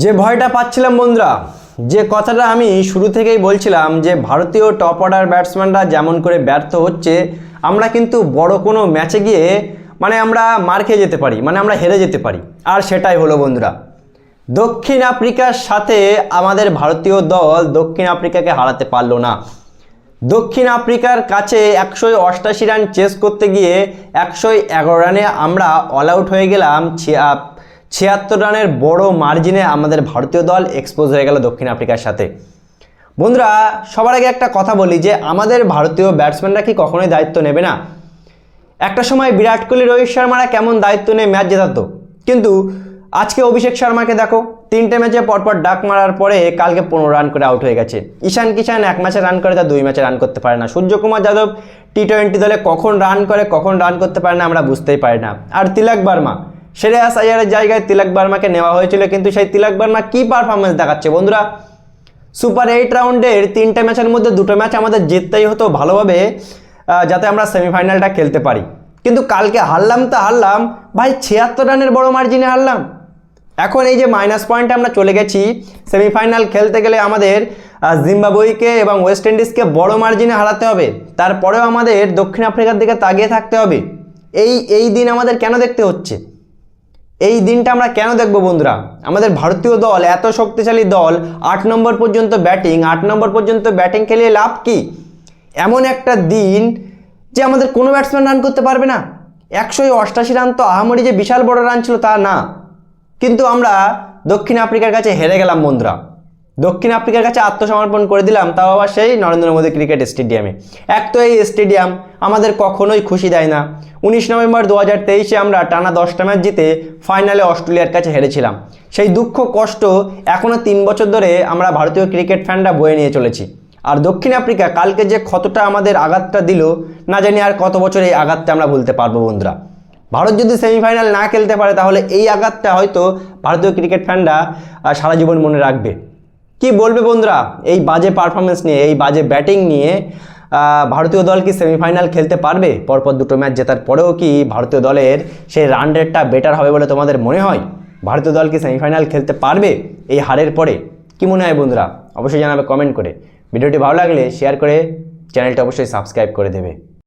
যে ভয়টা পাচ্ছিলাম বন্ধুরা, যে কথাটা আমি শুরু থেকেই বলছিলাম যে ভারতীয় টপ অর্ডার ব্যাটসম্যানরা যেমন করে ব্যর্থ হচ্ছে, আমরা কিন্তু বড় কোনো ম্যাচে গিয়ে আমরা মার খেয়ে যেতে পারি, আমরা হেরে যেতে পারি। আর সেটাই হলো বন্ধুরা। দক্ষিণ আফ্রিকার সাথে আমাদের ভারতীয় দল দক্ষিণ আফ্রিকাকে হারাতে পারলো না। দক্ষিণ আফ্রিকার কাছে 188 রান চেস করতে গিয়ে 111 রানে আমরা অল আউট হয়ে গেলাম। 76 রানের বড় মার্জিনে আমাদের ভারতীয় দল এক্সপোজ হয়ে গেল দক্ষিণ আফ্রিকার সাথে। বন্ধুরা, সবার আগে একটা কথা বলি যে আমাদের ভারতীয় ব্যাটসম্যানরা কি কখনোই দায়িত্ব নেবে না? একটা সময় বিরাট কোহলি, রোহিত শর্মারা কেমন দায়িত্ব নিয়ে ম্যাচ জেতাতো, কিন্তু আজকে অভিষেক শর্মাকে দেখো, 3টে ম্যাচে পরপর ডাক মারার পরে কালকে 15 রান করে আউট হয়ে গেছে। ঈশান কিষান এক ম্যাচে রান করে, তা 2 ম্যাচে রান করতে পারে না। সূর্যকুমার যাদব টি-20 দলে কখন রান করে কখন রান করতে পারে না আমরা বুঝতেই পারি না। আর তিলক বর্মা, শ্রেয়াস আইয়ারের জায়গায় তিলক বর্মাকে নেওয়া হয়েছিল, কিন্তু সেই তিলক বর্মা কি পারফরমেন্স দেখাচ্ছে বন্ধুরা। সুপার 8 রাউন্ডের 3টে ম্যাচের মধ্যে 2টো ম্যাচ আমাদের জিততেই হতো ভালোভাবে, যাতে আমরা সেমিফাইনালটা খেলতে পারি। কিন্তু কালকে হারলাম তো হারলাম ভাই, 76 রানের বড় মার্জিনে হারলাম। এখন এই যে মাইনাস পয়েন্টে আমরা চলে গেছি, সেমিফাইনাল খেলতে গেলে আমাদের জিম্বাবুয়েকে এবং ওয়েস্ট ইন্ডিজকে বড় মার্জিনে হারাতে হবে। তারপরেও আমাদের দক্ষিণ আফ্রিকার দিকে তাকিয়ে থাকতে হবে। এই দিন আমাদের কেন দেখতে হচ্ছে? এই দিনটা আমরা কেন দেখব বন্ধুরা? আমাদের ভারতীয় দল এত শক্তিশালী দল, 8 নম্বর পর্যন্ত ব্যাটিং খেলিয়ে লাভ কি? এমন একটা দিন যে আমাদের কোনো ব্যাটসম্যান রান করতে পারবে না। 188 রান তো আহামরি যে বিশাল বড় রান ছিল তা না, কিন্তু আমরা দক্ষিণ আফ্রিকার কাছে হেরে গেলাম বন্ধুরা। দক্ষিণ আফ্রিকার কাছে আত্মসমর্পণ করে দিলাম, তাও আবার সেই নরেন্দ্র মোদী ক্রিকেট স্টেডিয়ামে। এক তো এই স্টেডিয়াম আমাদের কখনোই খুশি দেয় না। 19 নভেম্বর 2023-এ আমরা টানা 10টা ম্যাচ জিতে ফাইনালে অস্ট্রেলিয়ার কাছে হেরেছিলাম। সেই দুঃখ কষ্ট এখনও 3 বছর ধরে আমরা ভারতীয় ক্রিকেট ফ্যানরা বয়ে নিয়ে চলেছি। আর দক্ষিণ আফ্রিকা কালকে যে ক্ষতটা আমাদের আঘাতটা দিল, না জানি আর কত বছর এই আঘাতটা আমরা ভুলতে পারবো বন্ধুরা। ভারত যদি সেমিফাইনাল না খেলতে পারে, তাহলে এই আঘাতটা হয়তো ভারতীয় ক্রিকেট ফ্যানরা সারা জীবন মনে রাখবে। কি বলবে বন্ধুরা এই বাজে পারফরমেন্স নিয়ে, এই বাজে ব্যাটিং নিয়ে? ভারতীয় দল কি সেমিফাইনাল খেলতে পারবে? পরপর 2টো ম্যাচ জেতার পরেও কি ভারতীয় দলের সেই রান রেটটা বেটার হবে বলে তোমাদের মনে হয়? ভারতীয় দল কি সেমিফাইনাল খেলতে পারবে এই হারের পরে? কি মনে হয় বন্ধুরা? অবশ্যই জানাবে কমেন্ট করে। ভিডিওটি ভালো লাগলে শেয়ার করে চ্যানেলটা অবশ্যই সাবস্ক্রাইব করে দেবে।